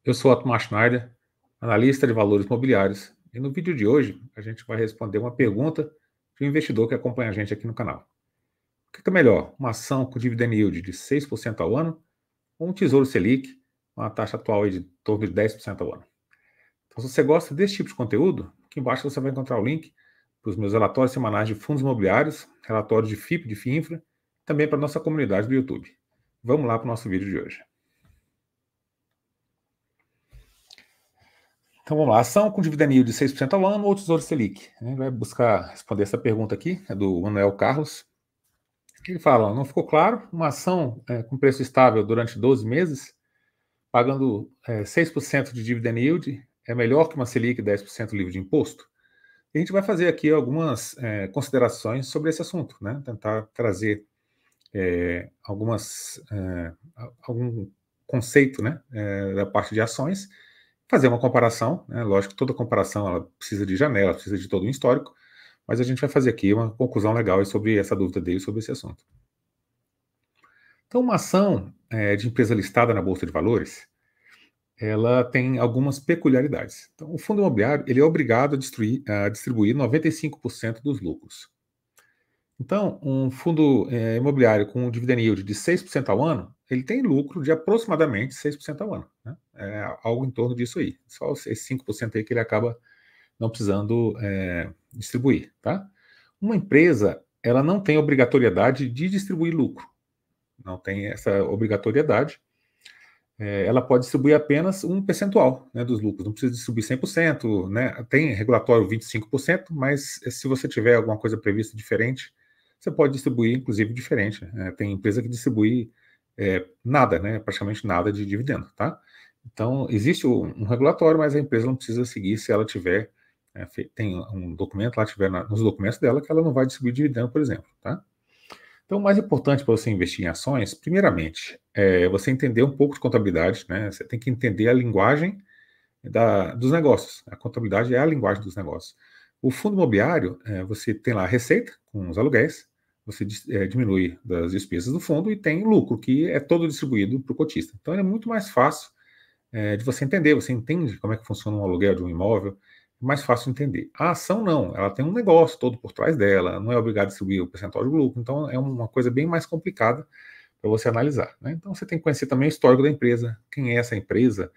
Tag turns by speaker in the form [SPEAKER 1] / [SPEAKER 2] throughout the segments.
[SPEAKER 1] Eu sou Otmar Schneider, analista de valores imobiliários, e no vídeo de hoje a gente vai responder uma pergunta de um investidor que acompanha a gente aqui no canal. O que é melhor, uma ação com dividend yield de 6% ao ano ou um Tesouro Selic, uma taxa atual de torno de 10% ao ano? Então, se você gosta desse tipo de conteúdo, aqui embaixo você vai encontrar o link para os meus relatórios semanais de fundos imobiliários, relatórios de FIP, de FIINFRA, e também para a nossa comunidade do YouTube. Vamos lá para o nosso vídeo de hoje. Então vamos lá, ação com dividend yield de 6% ao ano ou Tesouro Selic? A gente vai buscar responder essa pergunta aqui, é do Manuel Carlos. Ele fala, não ficou claro, uma ação com preço estável durante 12 meses, pagando 6% de dividend yield, é melhor que uma Selic 10% livre de imposto? E a gente vai fazer aqui algumas considerações sobre esse assunto, né? Tentar trazer algum conceito, né, da parte de ações, fazer uma comparação, né? Lógico que toda comparação ela precisa de janela, precisa de todo um histórico, mas a gente vai fazer aqui uma conclusão legal sobre essa dúvida dele sobre esse assunto. Então, uma ação de empresa listada na Bolsa de Valores, ela tem algumas peculiaridades. Então, o fundo imobiliário ele é obrigado a distribuir 95% dos lucros. Então, um fundo imobiliário com um dividend yield de 6% ao ano, ele tem lucro de aproximadamente 6% ao ano, né? É algo em torno disso aí. Só esses 5% aí que ele acaba não precisando distribuir, tá? Uma empresa, ela não tem obrigatoriedade de distribuir lucro. Não tem essa obrigatoriedade. Ela pode distribuir apenas um percentual, né, dos lucros. Não precisa distribuir 100%, né? Tem regulatório 25%, mas se você tiver alguma coisa prevista diferente, você pode distribuir, inclusive, diferente. Tem empresa que distribui nada, né, praticamente nada de dividendo, tá? Então, existe um regulatório, mas a empresa não precisa seguir se ela tiver, tem um documento lá, tiver nos documentos dela, que ela não vai distribuir dividendo, por exemplo, tá? Então, o mais importante para você investir em ações, primeiramente, é você entender um pouco de contabilidade, né? Você tem que entender a linguagem dos negócios. A contabilidade é a linguagem dos negócios. O fundo imobiliário, você tem lá a receita com os aluguéis, você diminui das despesas do fundo e tem lucro, que é todo distribuído para o cotista. Então, é muito mais fácil de você entender. Você entende como é que funciona um aluguel de um imóvel, é mais fácil de entender. A ação não, ela tem um negócio todo por trás dela, não é obrigado a distribuir o percentual de lucro, então é uma coisa bem mais complicada para você analisar, né? Então você tem que conhecer também o histórico da empresa, quem é essa empresa,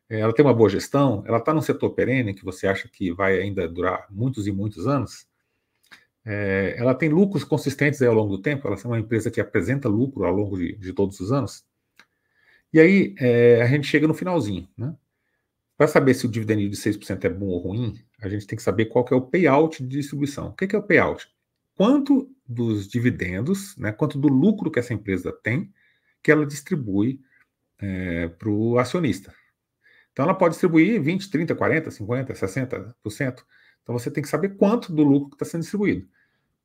[SPEAKER 1] ela tem uma boa gestão, ela está num setor perene que você acha que vai ainda durar muitos e muitos anos, ela tem lucros consistentes ao longo do tempo, ela é uma empresa que apresenta lucro ao longo de todos os anos. E aí a gente chega no finalzinho, né? Para saber se o dividend yield de 6% é bom ou ruim, a gente tem que saber qual que é o payout de distribuição. O que é o payout? Quanto dos dividendos, né, quanto do lucro que essa empresa tem, que ela distribui para o acionista. Então ela pode distribuir 20, 30, 40, 50, 60%. Então você tem que saber quanto do lucro que está sendo distribuído.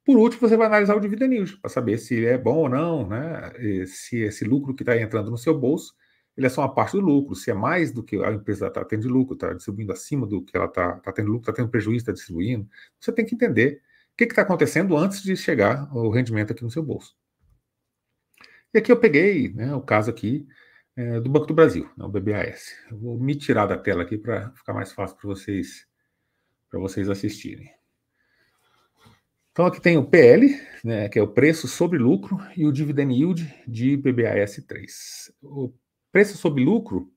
[SPEAKER 1] Por último, você vai analisar o dividend yield, para saber se é bom ou não, né? E se esse lucro que está entrando no seu bolso, ele é só uma parte do lucro, se é mais do que a empresa está tendo de lucro, está distribuindo acima do que ela está tendo lucro, está tendo prejuízo, está distribuindo. Você tem que entender o que está acontecendo antes de chegar o rendimento aqui no seu bolso. E aqui eu peguei, né, o caso aqui do Banco do Brasil, né, o BBAS. Eu vou me tirar da tela aqui para ficar mais fácil para vocês assistirem. Então aqui tem o PL, né, que é o preço sobre lucro, e o dividend yield de BBAS3. O preço sobre lucro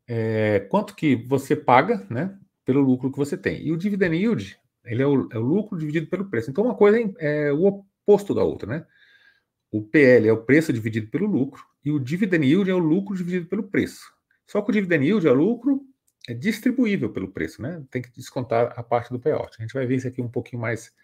[SPEAKER 1] é quanto que você paga, né, pelo lucro que você tem. E o dividend yield, ele é o lucro dividido pelo preço. Então uma coisa é o oposto da outra, né? O PL é o preço dividido pelo lucro e o dividend yield é o lucro dividido pelo preço. Só que o dividend yield é o lucro distribuível pelo preço, né? Tem que descontar a parte do payout. A gente vai ver isso aqui um pouquinho mais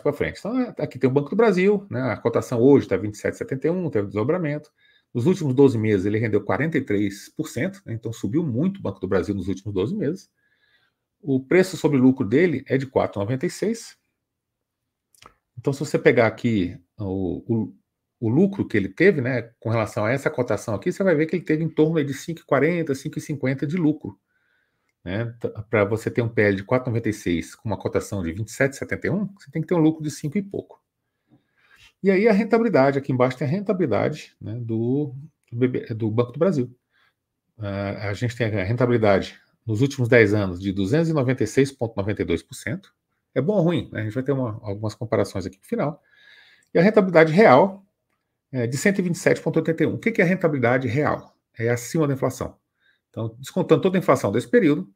[SPEAKER 1] para frente. Então, aqui tem o Banco do Brasil, né? A cotação hoje está 27,71, teve desdobramento. Nos últimos 12 meses ele rendeu 43%, né? Então subiu muito o Banco do Brasil nos últimos 12 meses. O preço sobre lucro dele é de 4,96. Então, se você pegar aqui o lucro que ele teve, né, com relação a essa cotação aqui, você vai ver que ele teve em torno de 5,40, 5,50 de lucro. Né? Para você ter um PL de 4,96 com uma cotação de 27,71, você tem que ter um lucro de 5 e pouco. E aí a rentabilidade, aqui embaixo tem a rentabilidade, né, do Banco do Brasil. a gente tem a rentabilidade nos últimos 10 anos de 296,92%. É bom ou ruim? Né? A gente vai ter algumas comparações aqui no final. E a rentabilidade real é de 127,81%. O que é a rentabilidade real? É acima da inflação. Então, descontando toda a inflação desse período,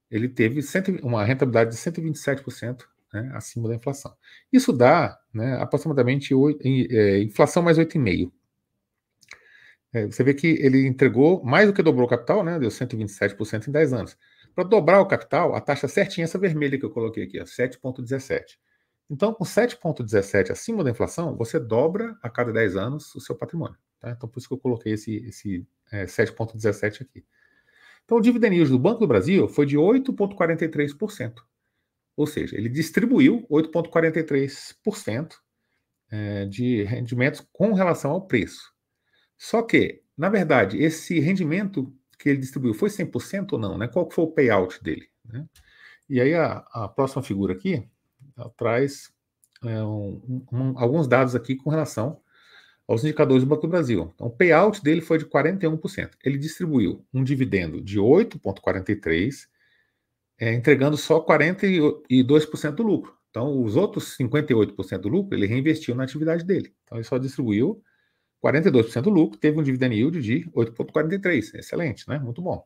[SPEAKER 1] ele teve uma rentabilidade de 127%, né, acima da inflação. Isso dá, né, aproximadamente inflação mais 8,5%. Você vê que ele entregou mais do que dobrou o capital, né, deu 127% em 10 anos. Para dobrar o capital, a taxa certinha é essa vermelha que eu coloquei aqui, 7,17%. Então, com 7,17 acima da inflação, você dobra a cada 10 anos o seu patrimônio. Tá? Então, por isso que eu coloquei esse 7,17 aqui. Então, o dividend yield do Banco do Brasil foi de 8,43%. Ou seja, ele distribuiu 8,43% de rendimentos com relação ao preço. Só que, na verdade, esse rendimento que ele distribuiu foi 100% ou não? Né? Qual foi o payout dele? Né? E aí a próxima figura aqui traz alguns dados aqui com relação aos indicadores do Banco do Brasil. Então, o payout dele foi de 41%. Ele distribuiu um dividendo de 8,43%, entregando só 42% do lucro. Então, os outros 58% do lucro, ele reinvestiu na atividade dele. Então, ele só distribuiu 42% do lucro, teve um dividend yield de 8,43%. Excelente, né? Muito bom.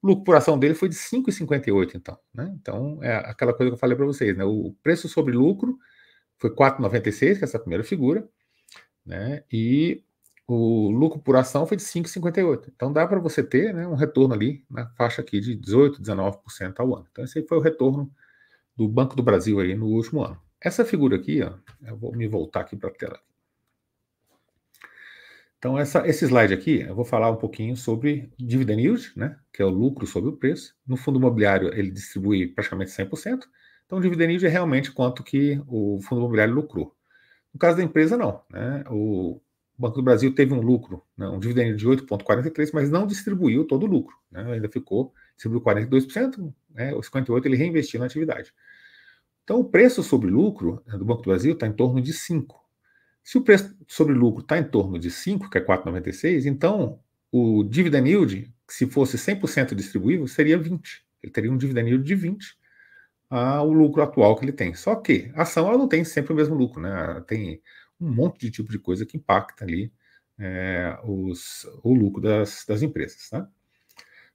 [SPEAKER 1] O lucro por ação dele foi de 5,58, então. Né? Então, é aquela coisa que eu falei para vocês, né? O preço sobre lucro foi 4,96, que é essa primeira figura, né? E o lucro por ação foi de 5,58. Então, dá para você ter, né, um retorno ali na faixa aqui de 18%, 19% ao ano. Então, esse aí foi o retorno do Banco do Brasil aí no último ano. Essa figura aqui, ó, eu vou me voltar aqui para a tela. Então, esse slide aqui, eu vou falar um pouquinho sobre dividend yield, né, que é o lucro sobre o preço. No fundo imobiliário, ele distribui praticamente 100%. Então, o dividend yield é realmente quanto que o fundo imobiliário lucrou. No caso da empresa, não. Né? O Banco do Brasil teve um lucro, né, um dividend yield de 8,43%, mas não distribuiu todo o lucro. Né? Ainda distribuiu 42%, né, os 58% ele reinvestiu na atividade. Então, o preço sobre lucro, né, do Banco do Brasil está em torno de 5%. Se o preço sobre lucro está em torno de 5, que é 4,96, então o dividend yield, se fosse 100% distribuível, seria 20. Ele teria um dividend yield de 20 ao lucro atual que ele tem. Só que a ação ela não tem sempre o mesmo lucro, né? Tem um monte de tipo de coisa que impacta ali o lucro das empresas. Tá?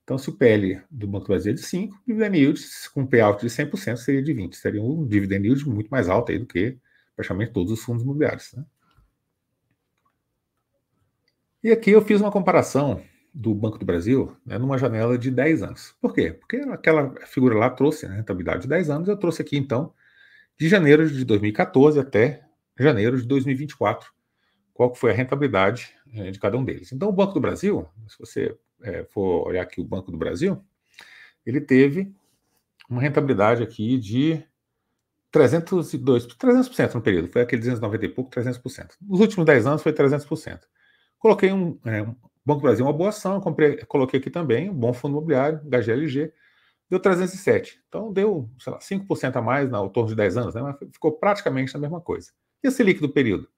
[SPEAKER 1] Então, se o PL do Banco do Brasil é de 5, o dividend yield com payout de 100% seria de 20. Seria um dividend yield muito mais alto aí do que praticamente todos os fundos imobiliários. Né? E aqui eu fiz uma comparação do Banco do Brasil, né, numa janela de 10 anos. Por quê? Porque aquela figura lá trouxe a rentabilidade de 10 anos, eu trouxe aqui então de janeiro de 2014 até janeiro de 2024, qual foi a rentabilidade de cada um deles. Então o Banco do Brasil, se você for olhar aqui o Banco do Brasil, ele teve uma rentabilidade aqui de 300% no período, foi aquele 290 e pouco, 300%. Nos últimos 10 anos foi 300%. Coloquei Banco do Brasil uma boa ação, coloquei aqui também um bom fundo imobiliário, HGLG, deu 307. Então deu, sei lá, 5% a mais ao torno de 10 anos, né? Mas ficou praticamente a mesma coisa. E a Selic do período?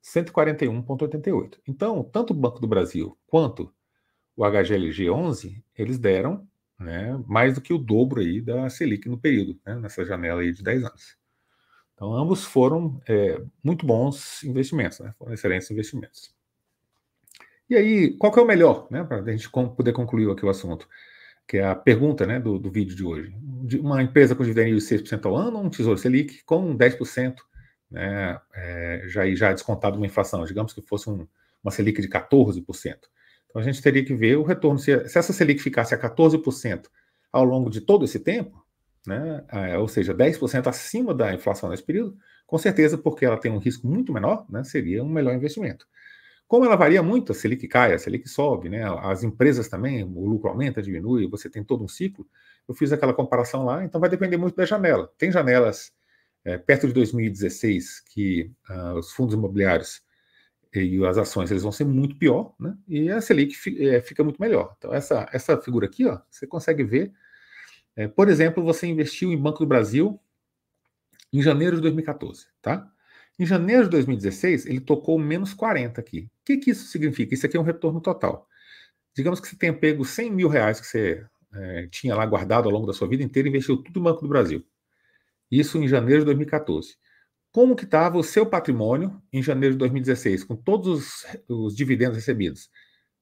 [SPEAKER 1] 141,88. Então, tanto o Banco do Brasil quanto o HGLG 11, eles deram, né, mais do que o dobro aí da Selic no período, né, nessa janela aí de 10 anos. Então, ambos foram muito bons investimentos, né? Foram excelentes investimentos. E aí, qual que é o melhor, né, para a gente poder concluir aqui o assunto? Que é a pergunta, né, do vídeo de hoje. Uma empresa com dividend de 6% ao ano ou um Tesouro Selic com 10%, né, já descontado uma inflação, digamos que fosse uma Selic de 14%. Então a gente teria que ver o retorno. Se essa Selic ficasse a 14% ao longo de todo esse tempo, né, ou seja, 10% acima da inflação nesse período, com certeza, porque ela tem um risco muito menor, né, seria um melhor investimento. Como ela varia muito, a Selic cai, a Selic sobe, né? As empresas também, o lucro aumenta, diminui, você tem todo um ciclo. Eu fiz aquela comparação lá, então vai depender muito da janela. Tem janelas perto de 2016 que os fundos imobiliários e as ações eles vão ser muito pior, né? E a Selic fica muito melhor. Então essa figura aqui, ó, você consegue ver. Por exemplo, você investiu em Banco do Brasil em janeiro de 2014, tá? Em janeiro de 2016, ele tocou menos 40 aqui. O que isso significa? Isso aqui é um retorno total. Digamos que você tenha pego 100 mil reais que você tinha lá guardado ao longo da sua vida inteira e investiu tudo no Banco do Brasil. Isso em janeiro de 2014. Como que estava o seu patrimônio em janeiro de 2016, com todos os dividendos recebidos?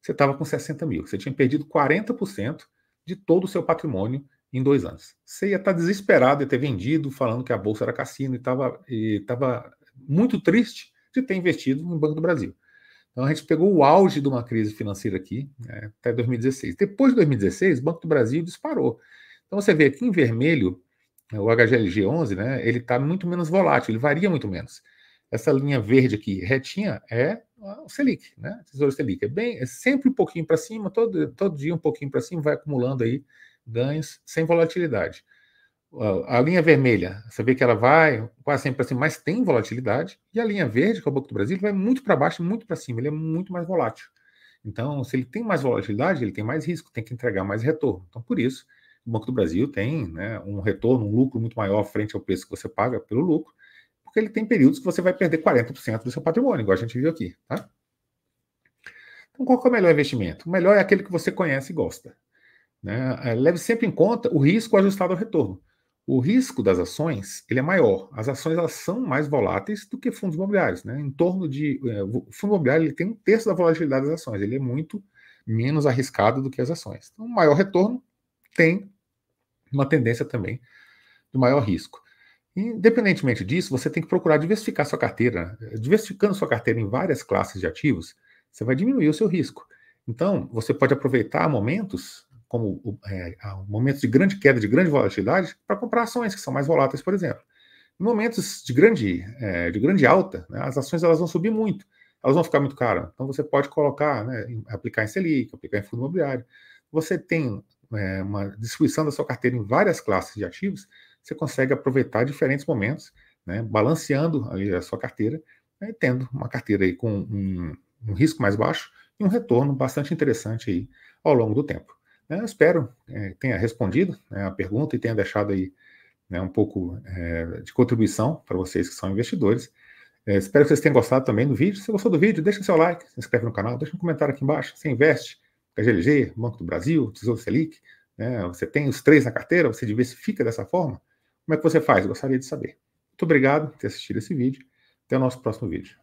[SPEAKER 1] Você estava com 60 mil. Você tinha perdido 40% de todo o seu patrimônio em 2 anos. Você ia estar desesperado de ter vendido, falando que a Bolsa era cassino, e estava muito triste de ter investido no Banco do Brasil. Então a gente pegou o auge de uma crise financeira aqui, até 2016. Depois de 2016, o Banco do Brasil disparou. Então você vê aqui em vermelho, o HGLG11, né, ele está muito menos volátil, ele varia muito menos. Essa linha verde aqui, retinha, é o Selic, né? Tesouro Selic. É sempre um pouquinho para cima, todo dia um pouquinho para cima, vai acumulando aí ganhos sem volatilidade. A linha vermelha, você vê que ela vai quase sempre para cima, mas tem volatilidade. E a linha verde, que é o Banco do Brasil, vai muito para baixo e muito para cima, ele é muito mais volátil. Então, se ele tem mais volatilidade, ele tem mais risco, tem que entregar mais retorno. Então, por isso, o Banco do Brasil tem, né, um retorno, um lucro muito maior frente ao preço que você paga pelo lucro, porque ele tem períodos que você vai perder 40% do seu patrimônio, igual a gente viu aqui. Tá? Então, qual que é o melhor investimento? O melhor é aquele que você conhece e gosta. Né? Leve sempre em conta o risco ajustado ao retorno. O risco das ações ele é maior. As ações elas são mais voláteis do que fundos imobiliários. Né? Em torno de. O fundo imobiliário ele tem 1/3 da volatilidade das ações. Ele é muito menos arriscado do que as ações. Então, o maior retorno tem uma tendência também de maior risco. Independentemente disso, você tem que procurar diversificar sua carteira. Diversificando sua carteira em várias classes de ativos, você vai diminuir o seu risco. Então, você pode aproveitar momentos como momentos de grande queda, de grande volatilidade, para comprar ações que são mais voláteis, por exemplo. Em momentos de grande alta, né, as ações elas vão subir muito, elas vão ficar muito caras. Então você pode colocar, né, aplicar em Selic, aplicar em fundo imobiliário. Você tem uma distribuição da sua carteira em várias classes de ativos, você consegue aproveitar diferentes momentos, né, balanceando ali a sua carteira, né, tendo uma carteira aí com um risco mais baixo e um retorno bastante interessante aí ao longo do tempo. Eu espero tenha respondido a pergunta e tenha deixado aí um pouco de contribuição para vocês que são investidores. Espero que vocês tenham gostado também do vídeo. Se gostou do vídeo, deixa seu like, se inscreve no canal, deixa um comentário aqui embaixo. Você investe na GLG, Banco do Brasil, Tesouro Selic, né? Você tem os 3 na carteira, você diversifica dessa forma? Como é que você faz? Gostaria de saber. Muito obrigado por ter assistido esse vídeo. Até o nosso próximo vídeo.